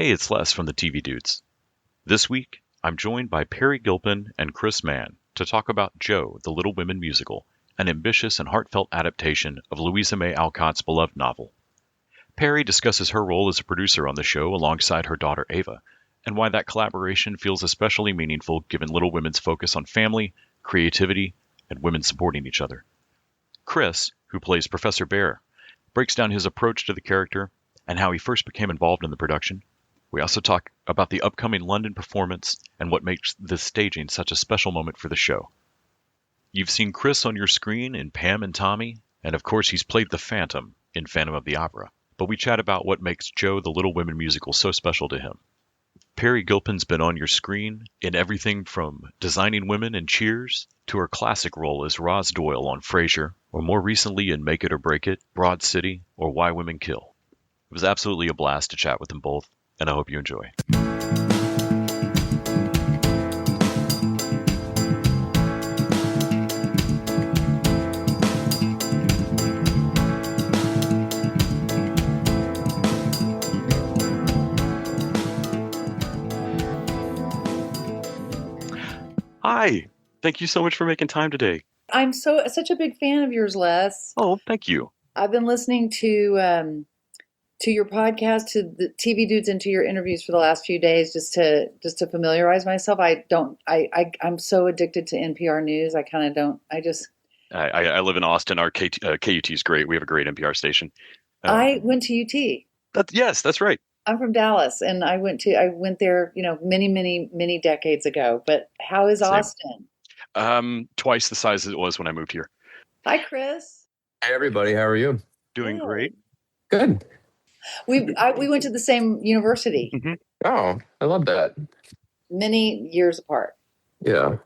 Hey, it's Les from the TV Dudes. This week, I'm joined by Peri Gilpin and Chris Mann to talk about Joe, the Little Women musical, an ambitious and heartfelt adaptation of Louisa May Alcott's beloved novel. Peri discusses her role as a producer on the show alongside her daughter Ava, and why that collaboration feels especially meaningful given Little Women's focus on family, creativity, and women supporting each other. Chris, who plays Professor Bhaer, breaks down his approach to the character and how he first became involved in the production. We also talk about the upcoming London performance and what makes this staging such a special moment for the show. You've seen Chris on your screen in Pam and Tommy, and of course he's played the Phantom in Phantom of the Opera. But we chat about what makes Joe the Little Women musical so special to him. Peri Gilpin's been on your screen in everything from Designing Women in Cheers to her classic role as Roz Doyle on Frasier, or more recently in Make It or Break It, Broad City, or Why Women Kill. It was absolutely a blast to chat with them both, and I hope you enjoy. Hi, thank you so much for making time today. I'm such a big fan of yours, Les. Oh, thank you. I've been listening to your podcast, to the TV Dudes, and to your interviews for the last few days, just to familiarize myself. I'm so addicted to NPR news. I kind of don't. I live in Austin. Our KUT is great. We have a great NPR station. I went to UT. Yes, that's right. I'm from Dallas, and I went there, many decades ago. But how is Same. Austin? Twice the size it was when I moved here. Hi, Chris. Hey, everybody. How are you? Doing Good. great. Good. We went to the same university. Mm-hmm. Oh, I love that. Many years apart. Yeah.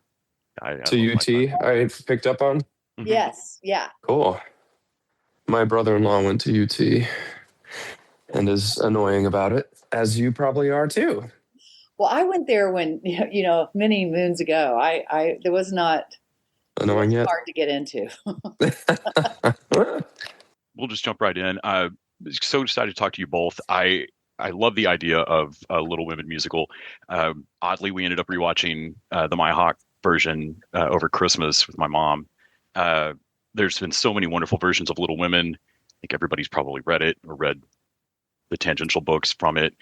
To UT, I picked up on? Mm-hmm. Yes. Yeah. Cool. My brother-in-law went to UT and is annoying about it, as you probably are too. Well, I went there when, many moons ago. There was not annoying yet. Hard to get into. We'll just jump right in. So excited to talk to you both. I love the idea of a Little Women musical. Oddly, we ended up rewatching the My Hawk version over Christmas with my mom. There's been so many wonderful versions of Little Women. I think everybody's probably read it or read the tangential books from it.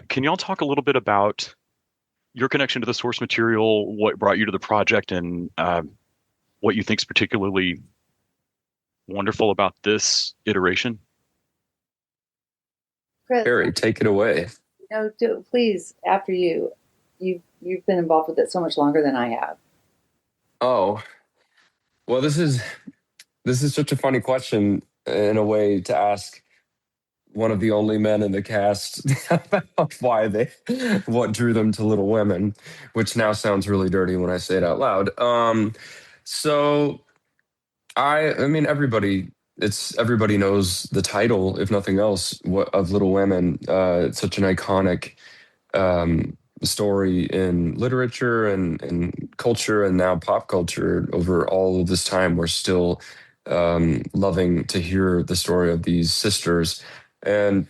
Can y'all talk a little bit about your connection to the source material, what brought you to the project, and what you think is particularly wonderful about this iteration? Chris, Peri, take it away. Please, after you. You've been involved with it so much longer than I have. Oh, well, this is such a funny question in a way to ask one of the only men in the cast about what drew them to Little Women, which now sounds really dirty when I say it out loud. So I mean, everybody knows the title, if nothing else, of Little Women. It's such an iconic story in literature and culture, and now pop culture. Over all of this time, we're still loving to hear the story of these sisters. And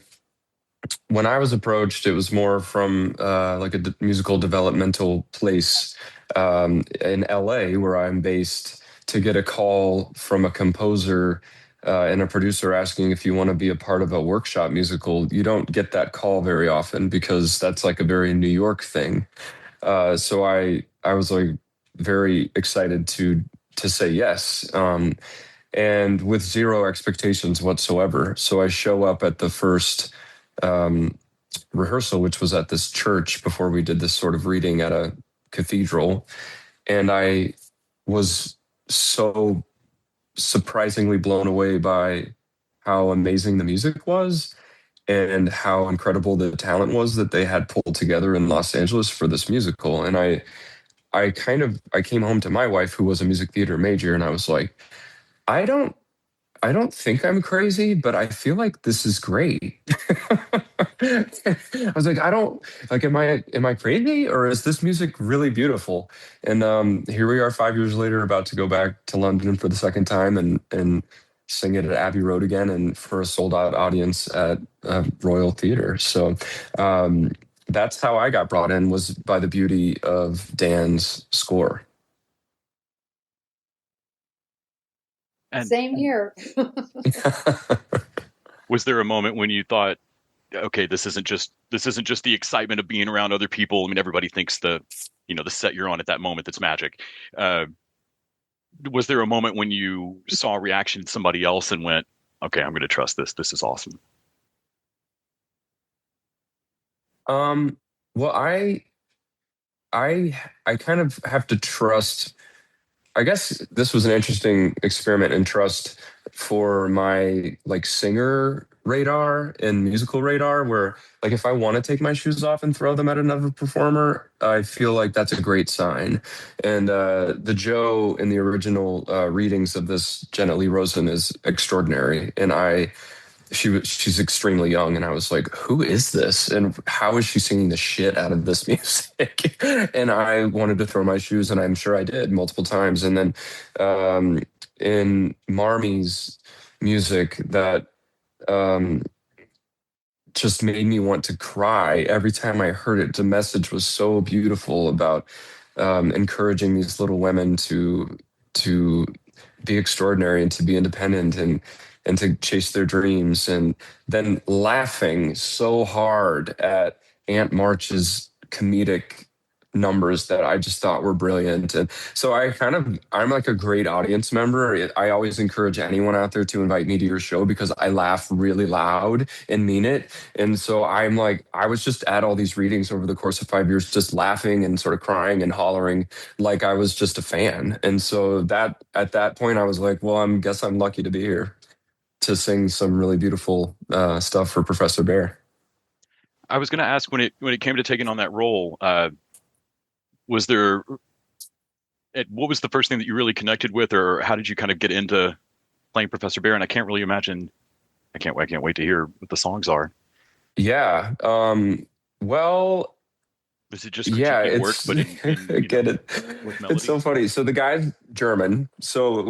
when I was approached, it was more from like a musical developmental place in LA, where I'm based, to get a call from a composer and a producer asking if you want to be a part of a workshop musical. You don't get that call very often because that's like a very New York thing. So I was like very excited to say yes. And with zero expectations whatsoever. So I show up at the first rehearsal, which was at this church before we did this sort of reading at a cathedral. And I was so surprisingly blown away by how amazing the music was and how incredible the talent was that they had pulled together in Los Angeles for this musical. And I came home to my wife, who was a music theater major, and I was like, I don't think I'm crazy, but I feel like this is great. I was like, am I crazy, or is this music really beautiful? And here we are 5 years later, about to go back to London for the second time, and sing it at Abbey Road again, and for a sold out audience at Royal Theatre. So that's how I got brought in, was by the beauty of Dan's score. And Same here. was there a moment when you thought, okay, this isn't just the excitement of being around other people? I mean, everybody thinks the set you're on at that moment that's magic. Was there a moment when you saw a reaction in somebody else and went, okay, I'm going to trust this. This is awesome. Well, I kind of have to trust. I guess this was an interesting experiment in trust for my like singer radar and musical radar, where like if I want to take my shoes off and throw them at another performer, I feel like that's a great sign. And the Joe in the original readings of this Janet Lee Rosen is extraordinary, and she's extremely young, and I was like, who is this and how is she singing the shit out of this music? And I wanted to throw my shoes, and I'm sure I did multiple times. And then in Marmie's music, that um, just made me want to cry every time I heard it. The message was so beautiful about encouraging these little women to be extraordinary and to be independent and to chase their dreams, and then laughing so hard at Aunt March's comedic numbers that I just thought were brilliant. And so I'm like a great audience member. I always encourage anyone out there to invite me to your show because I laugh really loud and mean it. And so I'm like, I was just at all these readings over the course of 5 years, just laughing and sort of crying and hollering like I was just a fan. And so that at that point, I was like, well, guess I'm lucky to be here to sing some really beautiful stuff for Professor Bhaer. I was going to ask, when it came to taking on that role, was there what was the first thing that you really connected with, or how did you kind of get into playing Professor Bhaer? And I can't really imagine. I can't wait to hear what the songs are. Yeah. Well, Is it just yeah, critiquing work, it's but I get it. with It's melody? so funny. So the guy's German. So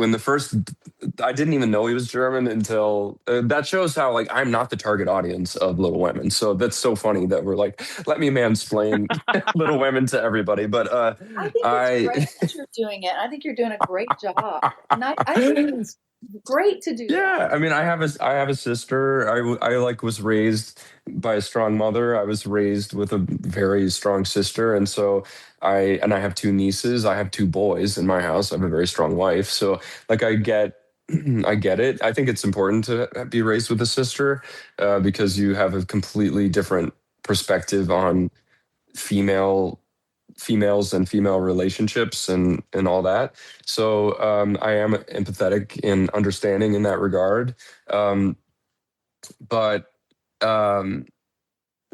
I didn't even know he was German until that shows how like I'm not the target audience of Little Women. So that's so funny that we're like, let me mansplain Little Women to everybody. But I think it's I great that you're doing it. I think you're doing a great job. And I think it's great to do that. Yeah, I mean, I have a sister. I like was raised by a strong mother. I was raised with a very strong sister, and so I have two nieces. I have two boys in my house. I have a very strong wife. So like I get I get it. I think it's important to be raised with a sister because you have a completely different perspective on female females and female relationships and all that. So I am empathetic and understanding in that regard. Um, but um,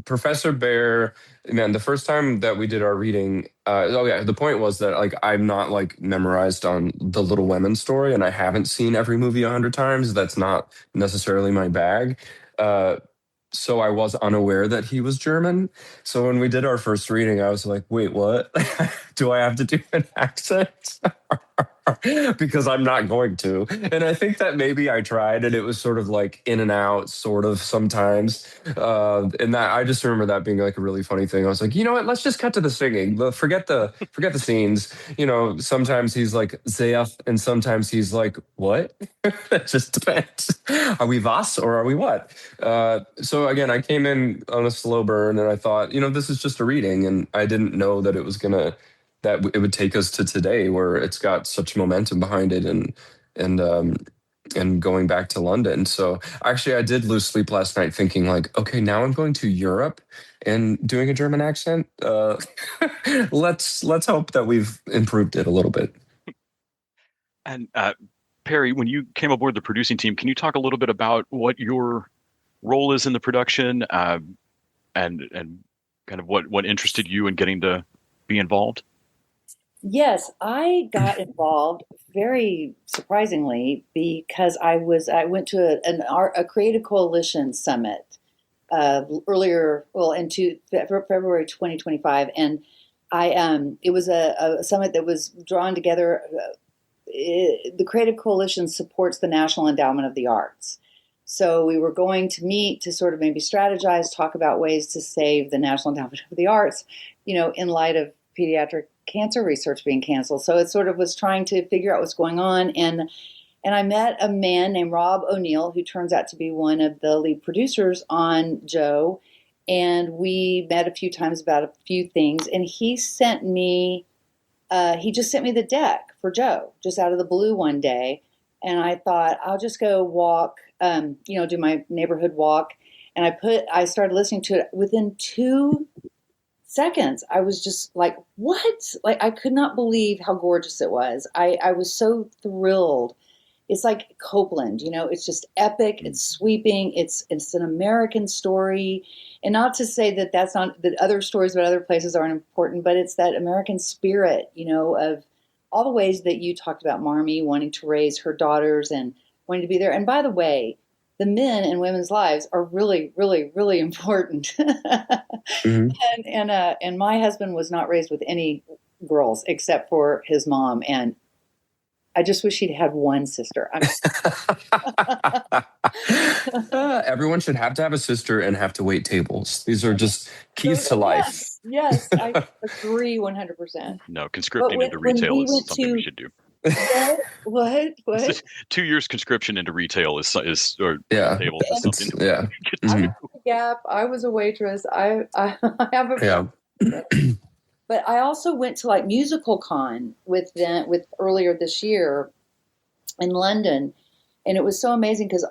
Professor Bhaer, man, the first time that we did our reading, oh yeah, the point was that like I'm not like memorized on the Little Women story, and I haven't seen every movie 100 times. That's not necessarily my bag. Uh, so I was unaware that he was German. So when we did our first reading, I was like, wait, what? Do I have to do an accent? Because I'm not going to. And I think that maybe I tried and it was sort of like in and out, sort of sometimes. And that I just remember that being like a really funny thing. I was like, you know what? Let's just cut to the singing. Forget the scenes. You know, sometimes he's like Zeaf and sometimes he's like, what? It just depends. Are we was or are we what? So again, I came in on a slow burn and I thought, this is just a reading. And I didn't know that it would take us to today where it's got such momentum behind it and going back to London. So actually I did lose sleep last night thinking like, okay, now I'm going to Europe and doing a German accent. Let's hope that we've improved it a little bit. And Peri, when you came aboard the producing team, can you talk a little bit about what your role is in the production, and kind of what interested you in getting to be involved? Yes, I got involved very surprisingly because I went to a Creative Coalition summit earlier, well, into February 2025, and it was a summit that was drawn together the Creative Coalition supports the National Endowment of the Arts. So we were going to meet to sort of maybe strategize, talk about ways to save the National Endowment of the Arts, in light of pediatric cancer research being canceled. So it sort of was trying to figure out what's going on. And I met a man named Rob O'Neill, who turns out to be one of the lead producers on Joe. And we met a few times about a few things. And he just sent me the deck for Joe, just out of the blue one day. And I thought, I'll just go walk, do my neighborhood walk. And I started listening to it. Within 2 seconds, I was just like, what? Like, I could not believe how gorgeous it was. I was so thrilled. It's like Copeland, it's just epic. It's sweeping. It's an American story. And not to say that that other stories about other places aren't important, but it's that American spirit, of all the ways that you talked about Marmee wanting to raise her daughters and wanting to be there. And by the way, the men in women's lives are really, really, really important. Mm-hmm. And my husband was not raised with any girls except for his mom. And I just wish he'd had one sister. Everyone should have to have a sister and have to wait tables. These are just keys to life. Yes, I agree 100%. No, conscripting into retail is something we should do. What? 2 years conscription into retail is tables is something. Yeah. I was a Gap. I was a waitress. I have a. Yeah. But I also went to like Musical Con with earlier this year in London, and it was so amazing because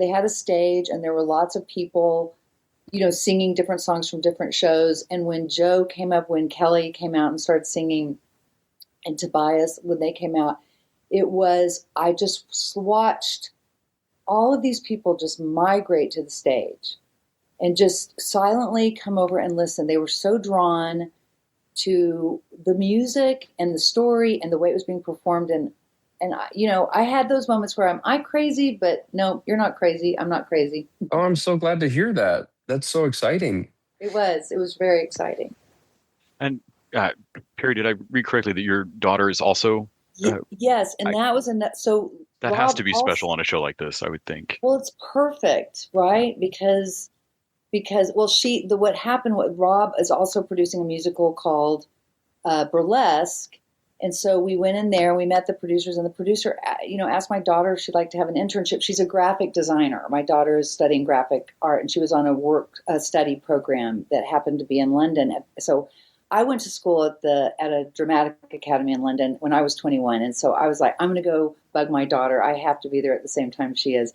they had a stage and there were lots of people, singing different songs from different shows. And when when Kelly came out and started singing, and Tobias, when they came out, I just watched all of these people just migrate to the stage and just silently come over and listen. They were so drawn to the music and the story and the way it was being performed. And I had those moments where I'm crazy, but no, you're not crazy. I'm not crazy. Oh, I'm so glad to hear that. That's so exciting. It was very exciting. And Peri, did I read correctly that your daughter is also? Yes. And that was so that Rob has to be special on a show like this, I would think. Well, it's perfect, right? Because what happened, Rob is also producing a musical called Burlesque. And so we went in there, we met the producers, and the producer, asked my daughter if she'd like to have an internship. She's a graphic designer. My daughter is studying graphic art, and she was on a study program that happened to be in London. So I went to school at a dramatic academy in London when I was 21. And so I was like, I'm going to go bug my daughter. I have to be there at the same time she is.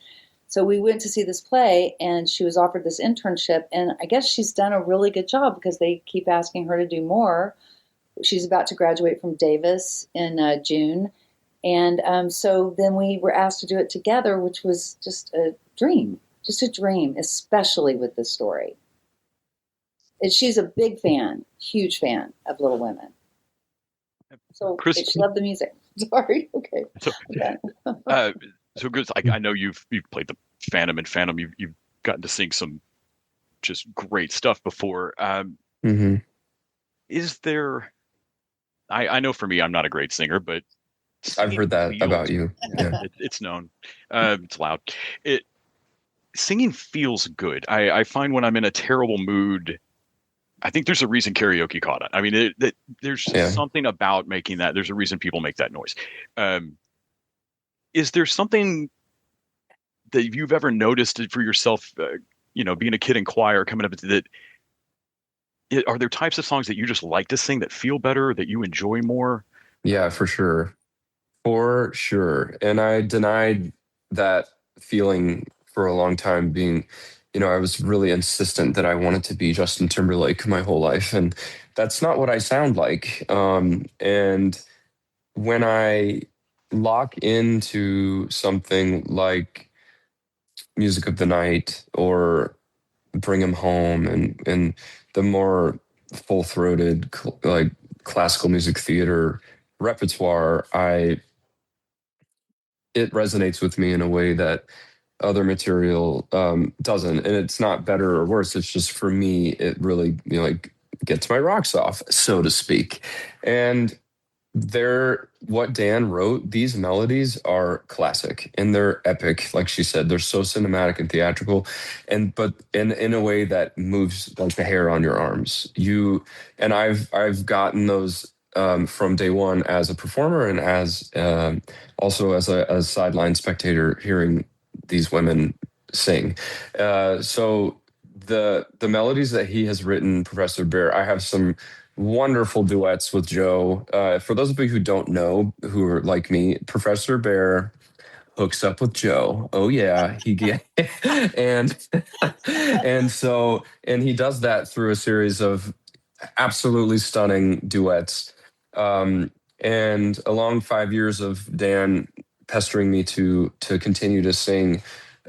So we went to see this play, and she was offered this internship, and I guess she's done a really good job because they keep asking her to do more. She's about to graduate from Davis in June, and so then we were asked to do it together, which was just a dream, especially with this story. And she's a big fan, huge fan of Little Women. So she loved the music. Sorry, okay. So good. I know you've played the Phantom and Phantom. You've gotten to sing some just great stuff before. Mm-hmm. Is there? I know for me, I'm not a great singer, but I've heard that about you. Yeah. It's known. It's loud. Singing feels good. I find when I'm in a terrible mood, I think there's a reason karaoke caught on. I mean, there's something about making that. There's a reason people make that noise. Is there something that you've ever noticed for yourself, being a kid in choir, coming up that, are there types of songs that you just like to sing that feel better, that you enjoy more? Yeah, for sure. For sure. And I denied that feeling for a long time being, I was really insistent that I wanted to be Justin Timberlake my whole life. And that's not what I sound like. And when I lock into something like Music of the Night or Bring 'Em Home and the more full-throated like classical music theater repertoire, it resonates with me in a way that other material doesn't. And it's not better or worse. It's just, for me, it really gets my rocks off, so to speak. And what Dan wrote, these melodies are classic and they're epic. Like she said, they're so cinematic and theatrical, but in a way that moves like the hair on your arms. I've gotten those from day one as a performer and as also as a sideline spectator hearing these women sing. So the melodies that he has written, Professor Bhaer, I have some wonderful duets with Joe. For those of you who don't know, who are like me, Professor Bhaer hooks up with Joe. Oh yeah, he get and and he does that through a series of absolutely stunning duets. And along 5 years of Dan pestering me to continue to sing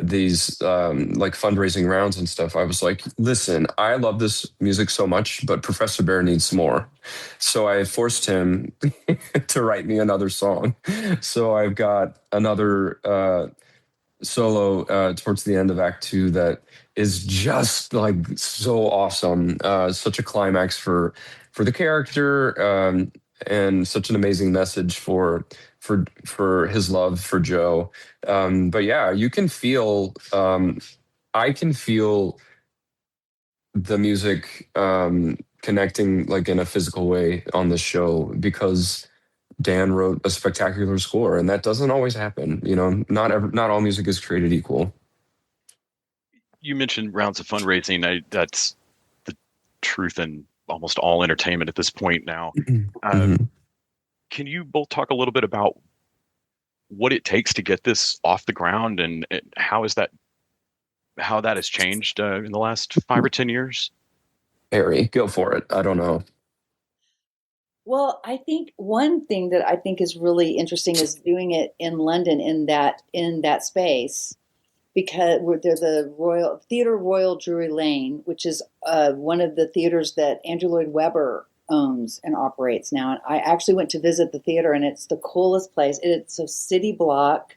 these like fundraising rounds and stuff, I was like, listen, I love this music so much, but Professor Bhaer needs more. So I forced him to write me another song. So I've got another solo towards the end of Act Two that is just like so awesome. Such a climax for the character, and such an amazing message for his love for Joe. But yeah, you can feel. I can feel the music connecting like in a physical way on this show because Dan wrote a spectacular score, and that doesn't always happen. You know, not all music is created equal. You mentioned rounds of fundraising. That's the truth in almost all entertainment at this point now. Mhm. Can you both talk a little bit about what it takes to get this off the ground, and how that has changed in the last 5 or 10 years? Harry, go for it. I don't know. Well, I think one thing that I think is really interesting is doing it in London in that space because there's the Royal Drury Lane, which is one of the theaters that Andrew Lloyd Webber owns and operates now. And I actually went to visit the theater, and it's the coolest place. It's a city block.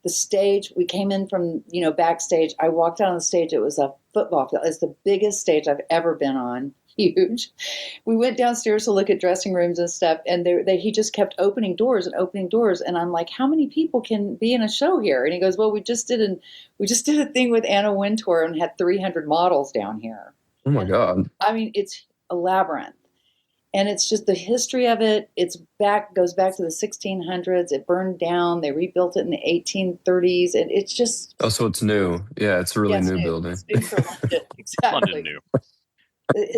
The stage, we came in from backstage. I walked out on the stage. It was a football field. It's the biggest stage I've ever been on. Huge. We went downstairs to look at dressing rooms and stuff, and he just kept opening doors and opening doors. And I'm like, how many people can be in a show here? And he goes, well, we just did a thing with Anna Wintour and had 300 models down here. Oh my God. I mean, it's a labyrinth. And it's just the history of it. Goes back to the 1600s. It burned down. They rebuilt it in the 1830s. And it's just. Oh, so it's new. Yeah, it's a really new building. It's new for London. Exactly. London new. We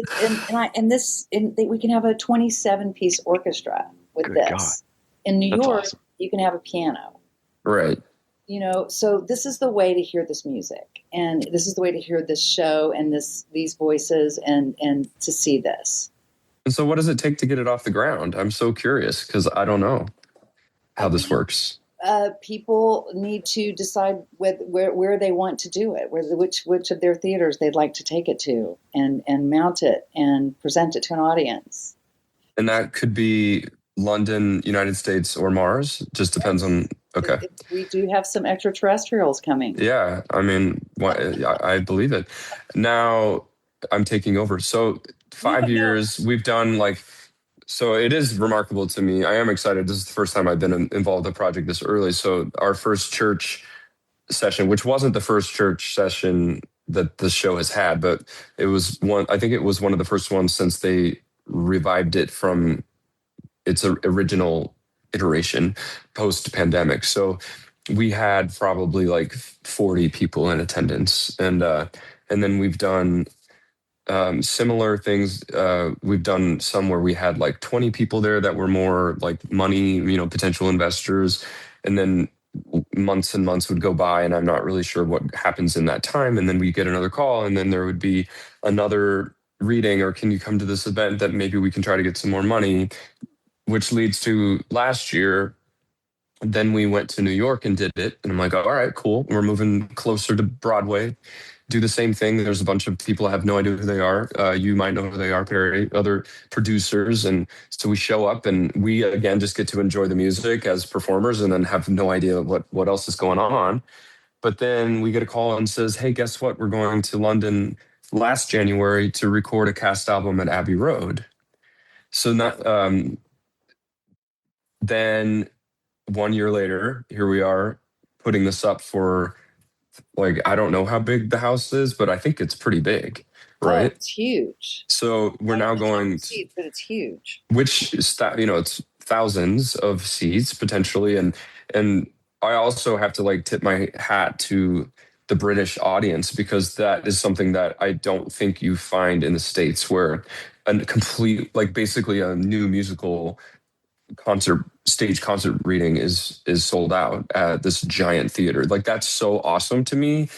can have a 27-piece orchestra with Good this. God. In New That's York, awesome. You can have a piano. Right. So this is the way to hear this music, and this is the way to hear this show and these voices and to see this. And so what does it take to get it off the ground? I'm so curious because I don't know how this works. People need to decide where they want to do it, which of their theaters they'd like to take it to, and mount it and present it to an audience. And that could be London, United States, or Mars. Just depends on. Okay. We do have some extraterrestrials coming. Yeah, I mean, I believe it. Now I'm taking over. So 5 years, we've done so it is remarkable to me. I am excited. This is the first time I've been involved in a project this early. So our first church session, which wasn't the first church session that the show has had, but it was one. I think it was one of the first ones since they revived it from its original iteration post pandemic. So we had probably 40 people in attendance, and then we've done similar things. We've done some where we had 20 people there that were more like money, potential investors, and then months and months would go by, and I'm not really sure what happens in that time. And then we get another call, and then there would be another reading, or can you come to this event that maybe we can try to get some more money, which leads to last year. Then we went to New York and did it. And I'm like, all right, cool. We're moving closer to Broadway. Do the same thing. There's a bunch of people I have no idea who they are. You might know who they are, Perry, other producers. And so we show up and we, again, just get to enjoy the music as performers and then have no idea what else is going on. But then we get a call and says, hey, guess what? We're going to London last January to record a cast album at Abbey Road. So not then 1 year later, here we are putting this up for, like, I don't know how big the house is, but I think it's pretty big, Oh, right? it's huge. So we're I don't now know the number going of seats, but it's huge. which is that, it's thousands of seats potentially, and I also have to like tip my hat to the British audience, because that is something that I don't think you find in the States, where a complete, like, basically a new musical stage concert reading is sold out at this giant theater. Like, that's so awesome to me.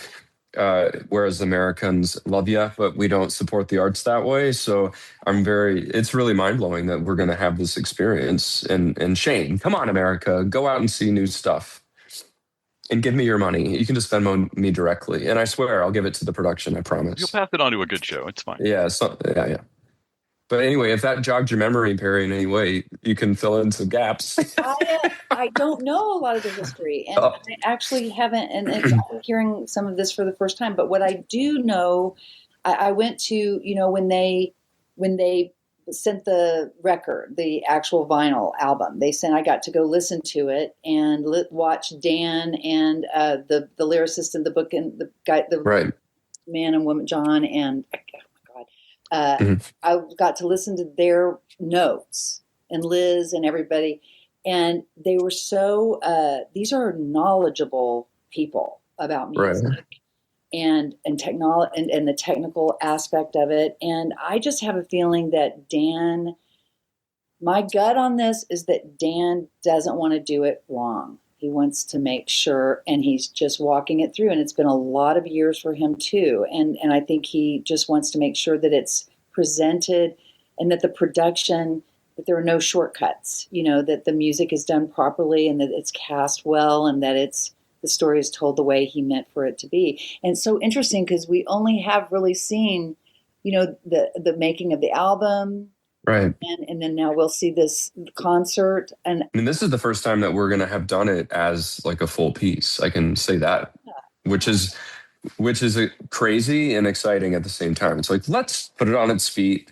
Whereas Americans love you, but we don't support the arts that way. So it's really mind blowing that we're going to have this experience. And Shane, come on, America, go out and see new stuff and give me your money. You can just Venmo me directly. And I swear I'll give it to the production. I You'll promise. pass it on to a good show. It's fine. Yeah. Yeah. But anyway, if that jogged your memory, Perry, in any way, you can fill in some gaps. I don't know a lot of the history, and Oh. I actually haven't. And I'm hearing some of this for the first time. But what I do know, I went to, when they sent the record, the actual vinyl album, I got to go listen to it and watch Dan and the lyricist in the book, and the guy, the Right. man and woman, John, and Mhm. I got to listen to their notes, and Liz and everybody, and they were so. These are knowledgeable people about music. Right. And technology and the technical aspect of it. And I just have a feeling that Dan, my gut on this is that Dan doesn't want to do it wrong. He wants to make sure, and he's just walking it through. And it's been a lot of years for him too. And I think he just wants to make sure that it's presented, and that the production, that there are no shortcuts, that the music is done properly, and that it's cast well, and that the story is told the way he meant for it to be. And it's so interesting because we only have really seen, the making of the album. Right. And then now we'll see this concert. And I mean, this is the first time that we're going to have done it as like a full piece. I can say that, which is crazy and exciting at the same time. It's like, let's put it on its feet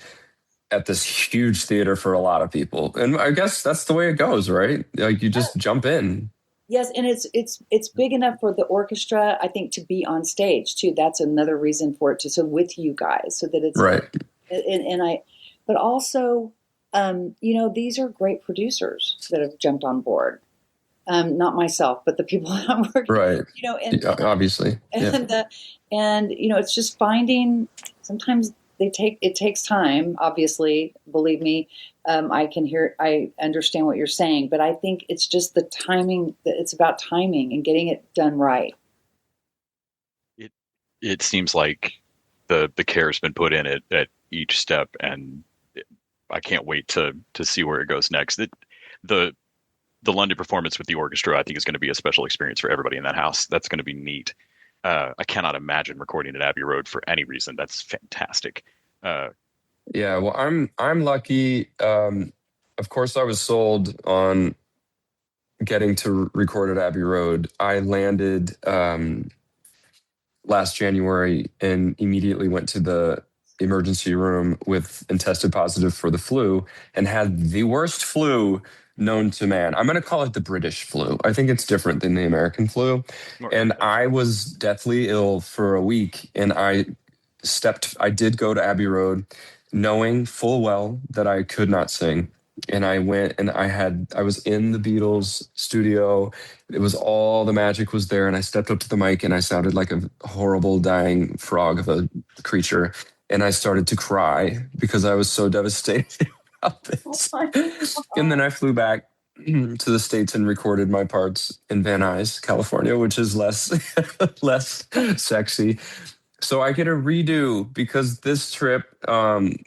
at this huge theater for a lot of people. And I guess that's the way it goes, right? Like, you just jump in. Yes, and it's big enough for the orchestra, I think, to be on stage too. That's another reason for it to, so with you guys, so that it's right. But also, these are great producers that have jumped on board. Not myself, but the people that I'm working. Right. And obviously, and it's just finding. Sometimes it takes time. Obviously, believe me. I understand what you're saying, but I think it's just the timing. It's about timing and getting it done right. It seems like the care has been put in it at each step, and I can't wait to see where it goes next. The London performance with the orchestra, I think, is going to be a special experience for everybody in that house. That's going to be neat. I cannot imagine recording at Abbey Road for any reason. That's fantastic. Yeah, well, I'm lucky. Of course, I was sold on getting to record at Abbey Road. I landed last January and immediately went to the emergency room and tested positive for the flu, and had the worst flu known to man. I'm going to call it the British flu. I think it's different than the American flu. And I was deathly ill for a week, and I did go to Abbey Road knowing full well that I could not sing. And I went, and I was in the Beatles studio. It was all the magic was there. And I stepped up to the mic and I sounded like a horrible dying frog of a creature. And I started to cry because I was so devastated about this. And then I flew back to the States and recorded my parts in Van Nuys, California, which is less sexy. So I get a redo because this trip,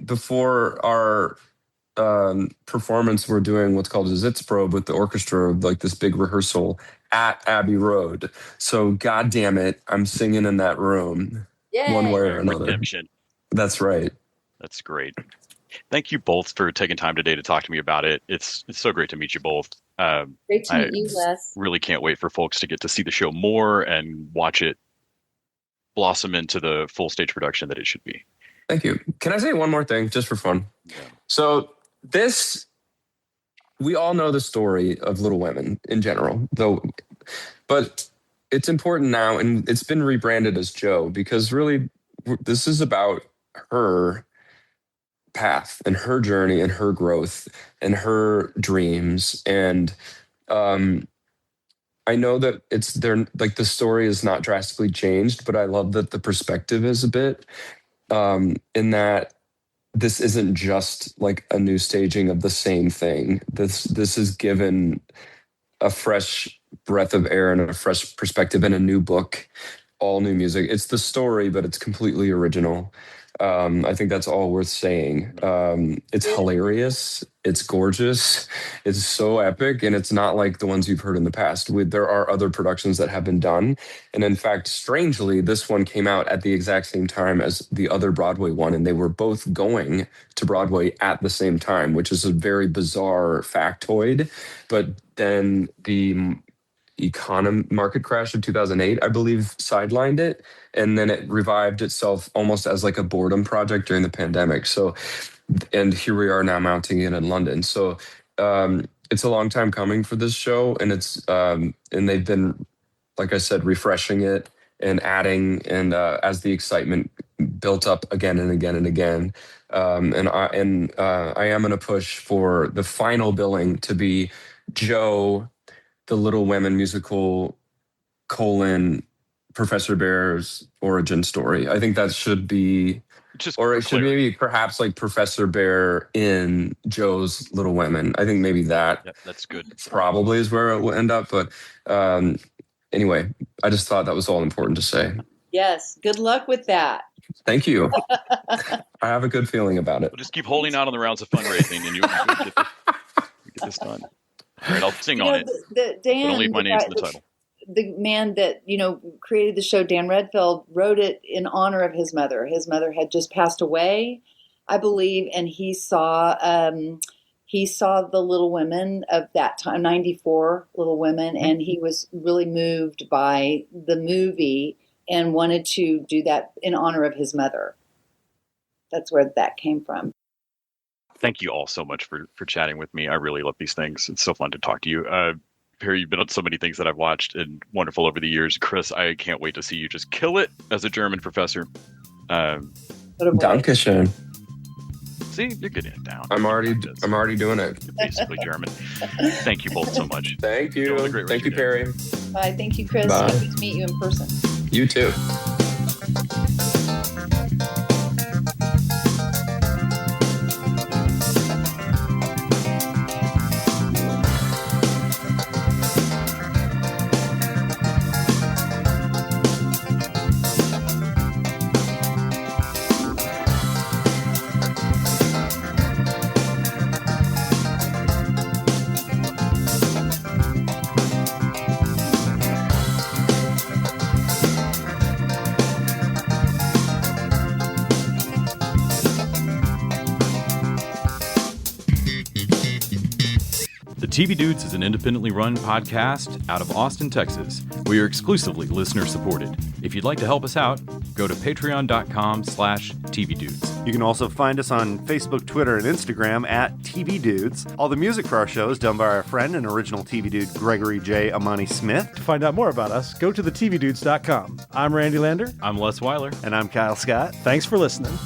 before our performance, we're doing what's called a Sitzprobe with the orchestra, like this big rehearsal at Abbey Road. So God damn it, I'm singing in that room. Yay. One way or another. Redemption. That's right. That's great. Thank you both for taking time today to talk to me about it. It's so great to meet you both. Great to meet you, Les. Really can't wait for folks to get to see the show more and watch it blossom into the full stage production that it should be. Thank you. Can I say one more thing just for fun? Yeah. So this we all know the story of Little Women in general, though, but it's important now, and it's been rebranded as Joe because really this is about her path and her journey and her growth and her dreams. And um, I know that it's there, like the story is not drastically changed, but I love that the perspective is a bit in that this isn't just like a new staging of the same thing. This is given a fresh breath of air and a fresh perspective in a new book, all new music. It's the story, but it's completely original. I think that's all worth saying. It's hilarious. It's gorgeous. It's so epic, and it's not like the ones you've heard in the past. There are other productions that have been done, and in fact, strangely, this one came out at the exact same time as the other Broadway one, and they were both going to Broadway at the same time, which is a very bizarre factoid. But then the market crash of 2008, I believe, sidelined it, and then it revived itself almost as like a boredom project during the pandemic. So, and here we are now mounting it in London. So it's a long time coming for this show, and it's and they've been, like I said, refreshing it and adding, and as the excitement built up again and again and again. And I am going to push for the final billing to be Joe, the Little Women musical, Professor Bhaer's origin story. I think that should be, Just or it should maybe perhaps like Professor Bhaer in Joe's Little Women. I think maybe that that's good. Probably is where it will end up. But anyway, I just thought that was all important to say. Yes. Good luck with that. Thank you. I have a good feeling about it. We'll just keep holding out on the rounds of fundraising, and you get this done. All right, I'll sing on it. Dan, but only if my name's in the title. The man that, created the show, Dan Redfield, wrote it in honor of his mother. His mother had just passed away, I believe, and he saw the Little Women of that time, 94 Little Women, and he was really moved by the movie and wanted to do that in honor of his mother. That's where that came from. Thank you all so much for chatting with me. I really love these things. It's so fun to talk to you. Peri, you've been on so many things that I've watched and wonderful over the years. Chris, I can't wait to see you just kill it as a German professor. Dankeschön. See, you're getting it down. I'm already doing it. You're basically German. Thank you both so much. Thank you. Thank you, Peri. Bye. Thank you, Chris. Bye. Happy to meet you in person. You too. TV Dudes is an independently run podcast out of Austin, Texas. We are exclusively listener supported. If you'd like to help us out, go to patreon.com/TVDudes. You can also find us on Facebook, Twitter, and Instagram at TV Dudes. All the music for our show is done by our friend and original TV dude, Gregory J. Amani Smith. To find out more about us, go to thetvdudes.com. I'm Randy Lander. I'm Les Weiler. And I'm Kyle Scott. Thanks for listening.